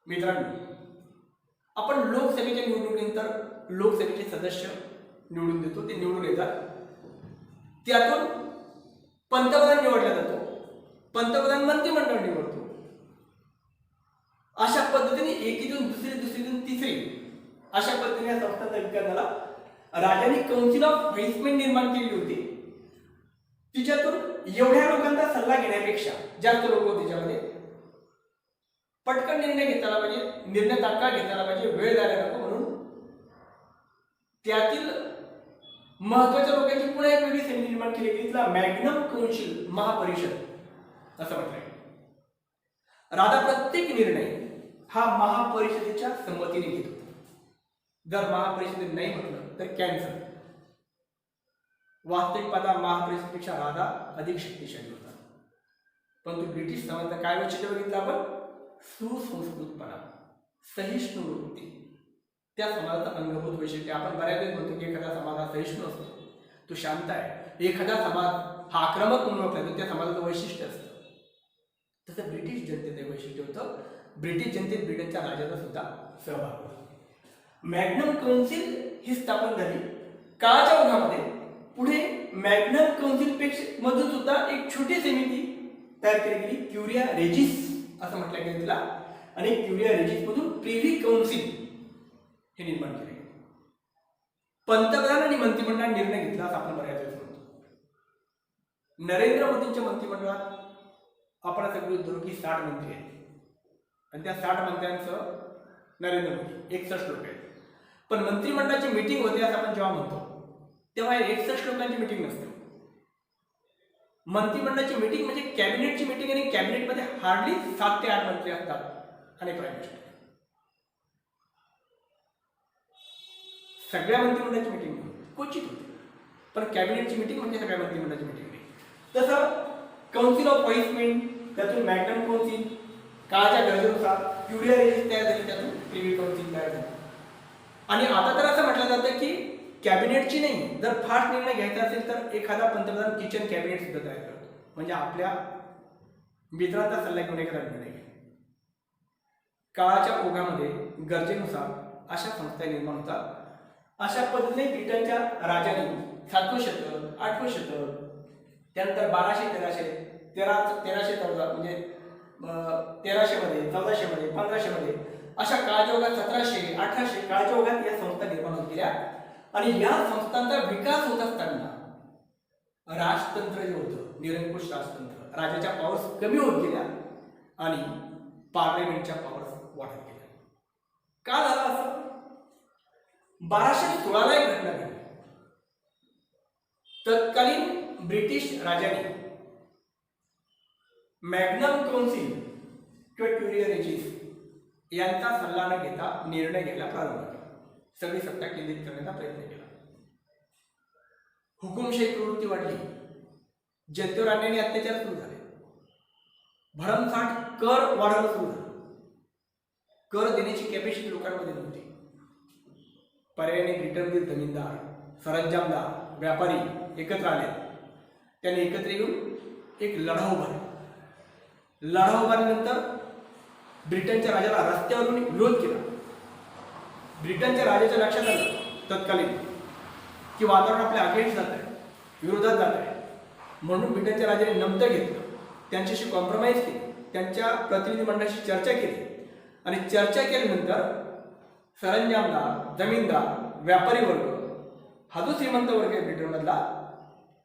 मित्रांनो, आपण लोकसभेच्या निवडणुकीनंतर लोकसभेचे सदस्य निवडून देतो, ते निवडून येतात. त्यातून पंतप्रधान निवडला जातो, पंतप्रधान मंत्रिमंडळ निवडतो. अशा पद्धतीने एकीतून दुसरी, दुसरीतून तिसरी अशा पद्धतीने या संस्थांचा विकास झाला. राजांनी काउन्सिल ऑफ व्हाईसमेन निर्माण केली होती. तिच्यातून एवढ्या लोकांचा सल्ला घेण्यापेक्षा जास्त लोक होते, त्याच्यामध्ये पटकन निर्णय घेताना पाहिजे, निर्णय तात्काळ घेताना पाहिजे, वेळ जायला नको, म्हणून त्यातील महत्वाच्या लोकांची पुन्हा एक वेगळी समिती निर्माण केली गेली, तिला मॅग्नम काउन्सिल, महापरिषद असं म्हटलंय. राजा प्रत्येक निर्णय हा महापरिषदेच्या संमतीने घेत होता. जर महापरिषदेने नाही म्हटलं तर कॅन्सल. वास्तविक पाहता महापरिषदेपेक्षा राजा अधिक शक्तिशाली होता. परंतु ब्रिटिश समाजाचा काय वैशिष्ट्य बघितलं आपण? सुसंस्कृतपणा, सहिष्णू वृत्ती, त्या समाजाचा अंगभूत वैशिष्ट्य. आपण बऱ्याच वेळेस म्हणतो की एखादा समाज हा सहिष्णू असतो, तो शांत आहे. एखादा समाज हा आक्रमक म्हणून ओळखला, त्या समाजाचं वैशिष्ट्य असतं. तसं ब्रिटिश जनतेचं वैशिष्ट्य होतं. ब्रिटिश जनतेत ब्रिटनच्या राजाचा सुद्धा सहभाग होता. मॅग्नम काउन्सिल ही स्थापन झाली काळाच्या ओघामध्ये. पुढे मॅग्नम काउन्सिल मधून सुद्धा एक छोटी समिती तयार केली गेली, क्युरिया रेजिस असं म्हटलं गेलं तिला. आणि क्युरिया रेजिस मधून प्रिव्ही काउन्सिल हे निर्माण केले. पंतप्रधान आणि मंत्रिमंडळाने निर्णय घेतला असं आपण बऱ्याच वेळेस म्हणतो. नरेंद्र मोदींच्या मंत्रिमंडळात आपण असं गृहीत धरू की 60 मंत्री आहेत आणि त्या 60 मंत्र्यांसह नरेंद्र मोदी 61 लोक आहेत. पण मंत्रिमंडळाची मीटिंग होते असं आपण जेव्हा म्हणतो, तेव्हा 61 लोकांची मीटिंग नसते. मंत्रिमंडळाची मीटिंग म्हणजे कॅबिनेटची मीटिंग, आणि कॅबिनेटमध्ये हार्डली 7 ते 8 मंत्री असतात आणि प्राईम मिनिस्टर. सगळ्या मंत्रिमंडळाची मीटिंग क्वचित होते, पण कॅबिनेटची मीटिंग म्हणजे सगळ्या मंत्रिमंडळाची मीटिंग नाही. तसं काउन्सिल ऑफ व्हाईसमेन, त्यातून मॅग्नम काउन्सिल, काळाच्या गरजेनुसार क्युरिया रेजिस तयार झाली, त्यातून प्रिव्ही काउन्सिल तयार झाली. आणि आता तर असं म्हटलं जातं की कॅबिनेटची नाही, जर फास्ट निर्णय घ्यायचा असेल तर एखादा पंतप्रधान किचन कॅबिनेट सुद्धा तयार करतो, म्हणजे आपल्या मित्रांचा सल्ला घेऊन एखादा निर्णय घ्या. काळाच्या ओघामध्ये गरजेनुसार अशा संस्था निर्माण होतात. अशा पद्धतीने ब्रिटनच्या राजाने 7वं शतक, 8वं शतक, त्यानंतर 1200, 1314 म्हणजे 1300 मध्ये, 1400 मध्ये, 1500 मध्ये अशा काळाच्या ओघात 1700, 1800 काळाच्या ओघात या संस्था निर्माण होत गेल्या. आणि या संस्थांचा विकास होत असताना राजतंत्र जे होतं, निरंकुश राजतंत्र, राजाच्या पावर्स कमी होत गेल्या आणि पार्लमेंटच्या पॉवर्स वाढत गेल्या. का झालं असं? 1216 एक घटना घडली. तत्कालीन ब्रिटिश राजाने मॅग्नम कौन्सिल किंवा ट्युरियर एजिस यांचा सल्ला न घेता निर्णय घ्यायला प्रारंभ केला. सगळी सत्ता केंद्रित करण्याचा प्रयत्न केला. हुकुमशाही प्रवृत्ती वाढली. जनतेवर अन्याय आणि अत्याचार सुरू झाले. भरमसाठ कर वाढवणं सुरू झालं. कर देण्याची कॅपॅसिटी लोकांमध्ये नव्हती. पर्यायाने ब्रिटनमधील जमीनदार, सरंजामदार, व्यापारी एकत्र आले. त्यांनी एकत्र येऊन एक लढा उभारला. लढा उभारल्यानंतर ब्रिटनच्या राजाला रस्त्यावरून विरोध केला. ब्रिटनच्या राजाच्या लक्षात आलं तत्कालीन की वातावरण आपल्या अगेन्स्ट जात आहे, विरोधात जात आहे. म्हणून ब्रिटनच्या राजाने नमतं घेतलं, त्यांच्याशी कॉम्प्रोमाइज केली, त्यांच्या प्रतिनिधिमंडळाशी चर्चा केली आणि चर्चा केल्यानंतर सरंजामदार, जमीनदार, व्यापारी वर्ग हा जो श्रीमंत वर्ग आहे ब्रिटनमधला,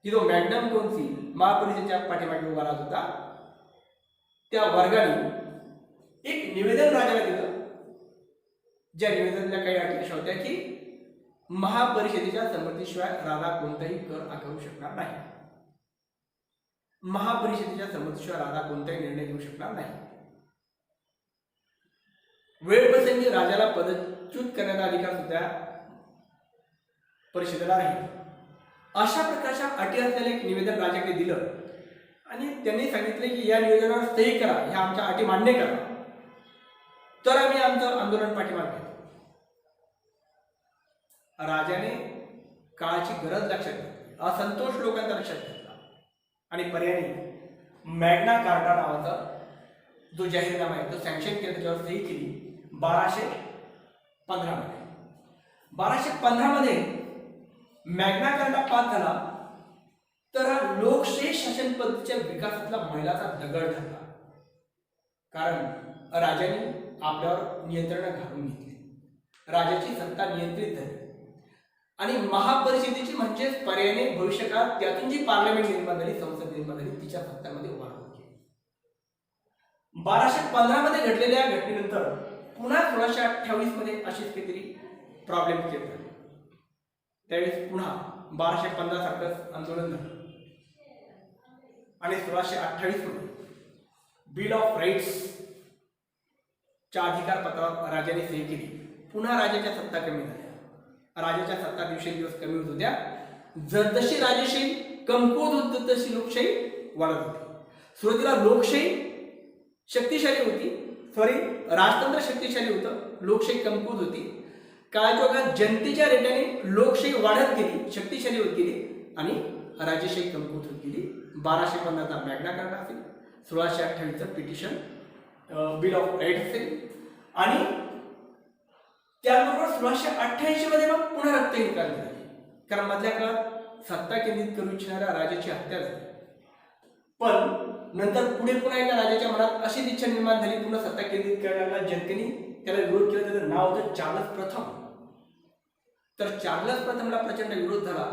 की जो मॅग्नम कौन्सिल महापरिषदेच्या पाठीमागे उभा राहत होता, त्या वर्गाने एक निवेदन राजाला दिलं. ज्या निवेदनाच्या काही अटी अशा होत्या की महापरिषदेच्या संमतीशिवाय राजा कोणताही कर आकारू शकणार नाही. महापरिषदेच्या संमतीशिवाय राजा कोणताही निर्णय घेऊ शकणार नाही. वेळप्रसंगी राजाला पदच्युत करण्याचा अधिकार सुद्धा परिषदेला राहील. अशा प्रकारच्या अटी असलेले एक निवेदन राजाकडे दिलं आणि त्यांनी सांगितले की या निवेदनावर सही करा, ह्या आमच्या अटी मान्य करा, तर आम्ही आमचं आंदोलन पाठीमागे घेतो. राजाने काळाची गरज लक्षात घेतली, असंतोष लोकांचा लक्षात घेतला आणि पर्यायाने मॅग्ना कार्टा नावाचा जो जाहीरनामा आहे तो सँक्शन केला, त्याच्यावर सही केली 1215 मध्ये. 1215 मध्ये मॅग्ना कार्टा पास झाला तर हा लोकशाही शासन पद्धतीच्या विकासातला मैलाचा दगड ठरला. कारण राजाने आपल्यावर नियंत्रण घालून घेतली, राजाची सत्ता नियंत्रित झाली आणि महापरिषदेची म्हणजेच पर्यायाने भविष्यकाळात त्यातून जी पार्लमेंट निर्माण झाली, संसद निर्माण झाली, तिच्या सत्तांमध्ये वाढ होती. 1215 मध्ये घडलेल्या घटनेनंतर पुन्हा 1628 मध्ये अशीच काहीतरी प्रॉब्लेम क्रिएट झाले. त्यावेळेस पुन्हा 1215 सारखंच आंदोलन झालं आणि 1628 मध्ये बिल ऑफ राईट्स च्या अधिकार पत्रावर राजाने सही केली. पुन्हा राजाच्या सत्ता कमी झाल्या. राजाच्या सत्ता दिवसेंदिवस कमी होत होत्या. जसजशी राजेशाही कमकुवत होत तशी लोकशाही वाढत होती. सुरुवातीला लोकशाही शक्तिशाली होती, राजतंत्र शक्तिशाली होतं, लोकशाही कमकुवत होती. काळाच्या ओघात जनतेच्या रेट्याने लोकशाही वाढत गेली, शक्तिशाली होत गेली आणि राजेशाही कमकुवत होत गेली. 1215चा मॅग्ना कार्टा असेल, 1628चं पिटिशन बिल ऑफ राईट्स असेल आणि त्याबरोबर 1688 मध्ये मग पुन्हा रक्तहीन क्रांती झाली. कारण मधल्या काळात सत्ता केंद्रित करू इच्छिणाऱ्या राजाची हत्या झाली. पण नंतर पुढे पुन्हा एका राजाच्या मनात अशीच इच्छा निर्माण झाली, पुन्हा सत्ता केंद्रित करायला जनतेने त्याला विरोध केला. त्याचं नाव होतं चार्लस प्रथम. तर चार्लस प्रथमला प्रचंड विरोध झाला.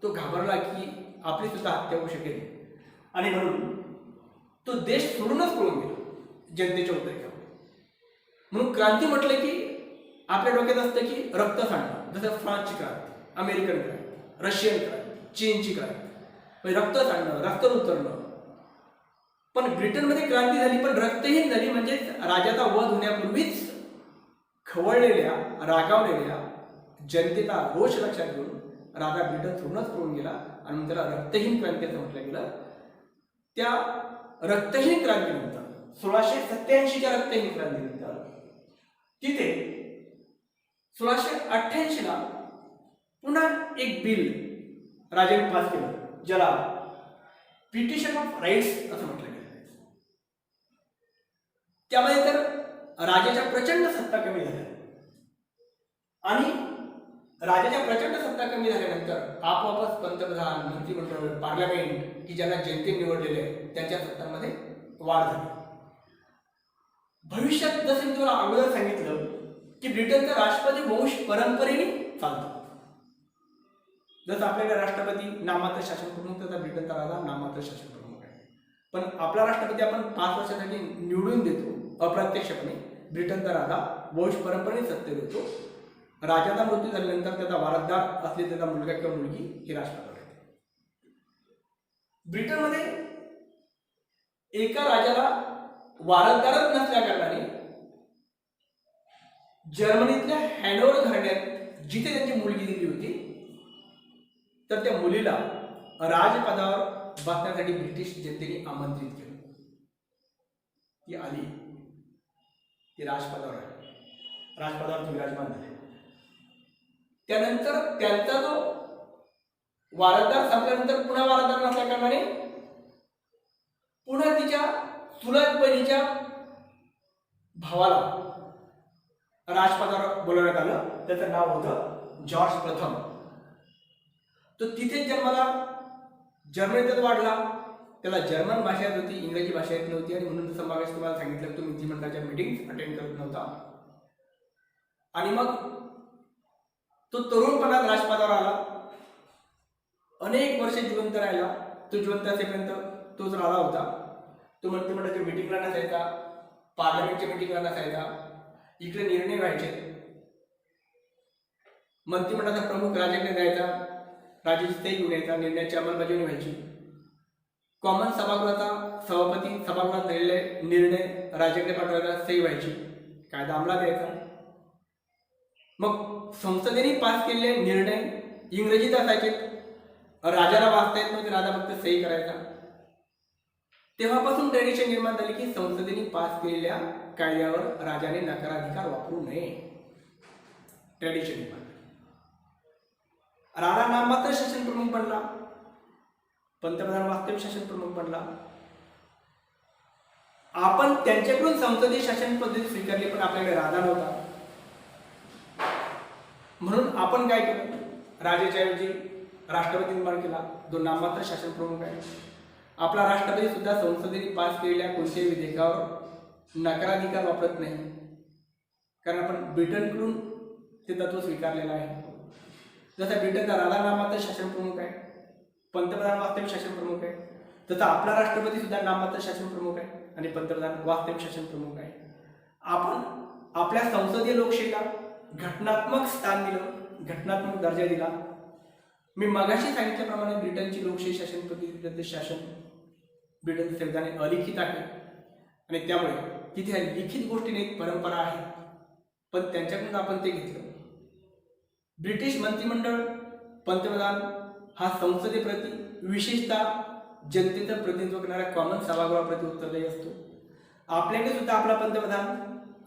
तो घाबरला की आपली सुद्धा हत्या होऊ शकेल आणि म्हणून तो देश सोडूनच पळून गेला जनतेच्या उद्रेकावर. म्हणून क्रांती म्हटलं की आपल्या डोक्यात असतं की रक्त सांडणं, जसं फ्रान्सची क्रांती, अमेरिकन क्रांती, रशियन क्रांती, चीनची क्रांती, रक्त सांडणं, रक्त उतरणं. पण ब्रिटनमध्ये क्रांती झाली पण रक्तहीन झाली. म्हणजे राजाचा वध होण्यापूर्वीच खवळलेल्या, रागावलेल्या जनतेचा रोष लक्षात घेऊन राजा ब्रिटन सोडूनच पळून गेला आणि त्याला रक्तहीन क्रांती असं म्हटलं गेलं. त्या रक्तहीन क्रांतीनंतर 1687च्या रक्तहीन क्रांतीनंतर तिथे 1688ला पुन्हा एक बिल राजाने पास केलं, ज्याला पिटिशन ऑफ राईट्स असं म्हटलं गेलं. त्यामध्ये तर राजाच्या प्रचंड सत्ता कमी झाल्या आणि राजाच्या प्रचंड सत्ता कमी झाल्यानंतर आपोआपच पंतप्रधान, मंत्रिमंडळ, पार्लमेंट की ज्यांना जनतेने निवडलेले आहे त्यांच्या सत्तांमध्ये वाढ झाली. भविष्यात जसं मी तुम्हाला अगोदर सांगितलं की ब्रिटनचा राष्ट्रपती वंश परंपरेने चालतो. जसं आपल्याकडे राष्ट्रपती नामात्र शासन प्रमुख, तसा ब्रिटनचा राजा नामात्र शासन प्रमुख आहे. पण आपला राष्ट्रपती आपण 5 वर्षासाठी निवडून देतो अप्रत्यक्षपणे ब्रिटनचा राजा वंश परंपरेने सत्तेवर येतो. राजाचा मृत्यू झाल्यानंतर त्याचा वारसदार असले त्याचा मुलगा किंवा मुलगी हे राजपदावर येते. ब्रिटनमध्ये एका राजाला वारसदारच नसल्या कारणाने जर्मनीतल्या हॅनोवर घराण्यात जिथे त्यांची मुलगी दिली होती तर त्या मुलीला राजपदावर बसण्यासाठी ब्रिटिश जनतेने आमंत्रित केलं. ती आली, ती राजपदावर आली, राजपदावर विराजमान झाले. त्यानंतर त्यांचा जो वारसदार संपल्यानंतर पुन्हा वारसदार नसल्या कारणाने पुन्हा तिच्या चुलत बहिणीच्या भावाला राजपदावर बोलवण्यात आलं. त्याचं नाव होतं जॉर्ज प्रथम. तो तिथेच जन्माला जर्मनीतच वाढला. त्याला जर्मन भाषा येत होती, इंग्रजी भाषा येत नव्हती आणि म्हणून जसं मागाशी तुम्हाला सांगितलं तो मंत्रिमंडळाच्या मीटिंग अटेंड करत नव्हता. आणि मग तो तरुणपणात राजपदावर आला. अनेक वर्ष जिवंत राहिला. तो जिवंत असेपर्यंत तोच राजा होता. तो मंत्रिमंडळाच्या मीटिंगला नसायचा, पार्लमेंटच्या मीटिंगला नसायचा. इकडे निर्णय व्हायचे, मंत्रिमंडळाचा प्रमुख राजाकडे जायचा, राजाची सही घेऊन यायचा, निर्णयाची अंमलबजावणी व्हायची. कॉमन सभागृहाचा सभापती सभागृहात झालेले निर्णय राजाकडे पाठवायचा, सही व्हायची, कायदा अंमलात यायचा. मग संसदेने पास केलेले निर्णय इंग्रजीत असायचे, राजाला वाचता येत नव्हते, राजा फक्त सही करायचा. तेव्हापासून ट्रेडिशन निर्माण झाली की संसदेने पास केलेल्या कायद्यावर राजाने नकाराधिकार वापरू नये. ट्रेडिशन निर्माण. राणा नाममात्र शासन प्रमुख बनला, पंतप्रधान वास्तविक शासन प्रमुख बनला. आपण त्यांच्याकडून संसदीय शासन पद्धती स्वीकारली पण आपल्याकडे राजा नव्हता. म्हणून आपण काय केलं, राजाच्या ऐवजी राष्ट्रपती निर्माण केला, जो नाममात्र शासन प्रमुख आहे. आपला राष्ट्रपती सुद्धा संसदेने पास केलेल्या कोणत्याही विधेयकावर नकाराधिकार वापरत नाही, कारण आपण ब्रिटनकडून ते तत्व स्वीकारलेलं आहे. जसा ब्रिटनचा राजा नाममात्र शासन प्रमुख आहे, पंतप्रधान वास्तविक शासन प्रमुख आहे, तसा आपला राष्ट्रपती सुद्धा नाममात्र शासन प्रमुख आहे आणि पंतप्रधान वास्तविक शासन प्रमुख आहे. आपण आपल्या संसदीय लोकशाहीला घटनात्मक स्थान दिलं, घटनात्मक दर्जा दिला. मी मगाशी सांगितल्याप्रमाणे ब्रिटनची लोकशाही शासन पद्धती शासन ब्रिटनचे संविधान अलिखित आहे आणि त्यामुळे तिथे लिखित गोष्टीने एक परंपरा आहे, पण त्यांच्याकडून आपण ते घेतलं. ब्रिटिश मंत्रिमंडळ पंतप्रधान हा संसदेप्रती विशेषतः जनतेचं प्रतिनिधित्व करणाऱ्या कॉमन सभागृहाप्रती उत्तरदायी असतो. आपल्याकडे सुद्धा आपला पंतप्रधान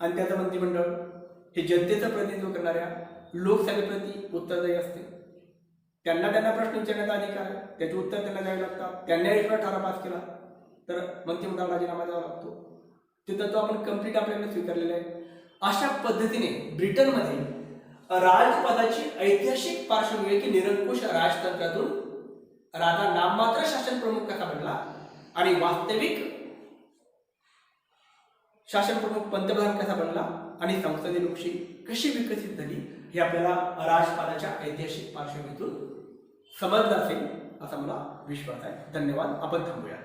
आणि त्याचं मंत्रिमंडळ हे जनतेचं प्रतिनिधित्व करणाऱ्या लोकसभेप्रती उत्तरदायी असते. त्यांना प्रश्न विचारण्याचा अधिकार आहे, त्याचे उत्तर त्यांना द्यावे लागतात. त्यांनी एखादा ठराव पास केला तर मंत्रिमंडळाला राजीनामा द्यावा लागतो. ते तत्व आपण कम्प्लीट आपल्याकडे स्वीकारलेलं आहे. अशा पद्धतीने ब्रिटनमध्ये राजपदाची ऐतिहासिक पार्श्वभूमी की निरंकुश राजतंत्रातून राजा नाममात्र शासन प्रमुख कसा बनला आणि वास्तविक शासन प्रमुख पंतप्रधान कसा बनला आणि संसदीय लोकशाही कशी विकसित झाली हे आपल्याला राजपदाच्या ऐतिहासिक पार्श्वभूमीतून समजलं असेल असा मला विश्वास आहे. धन्यवाद. आपण थांबूया.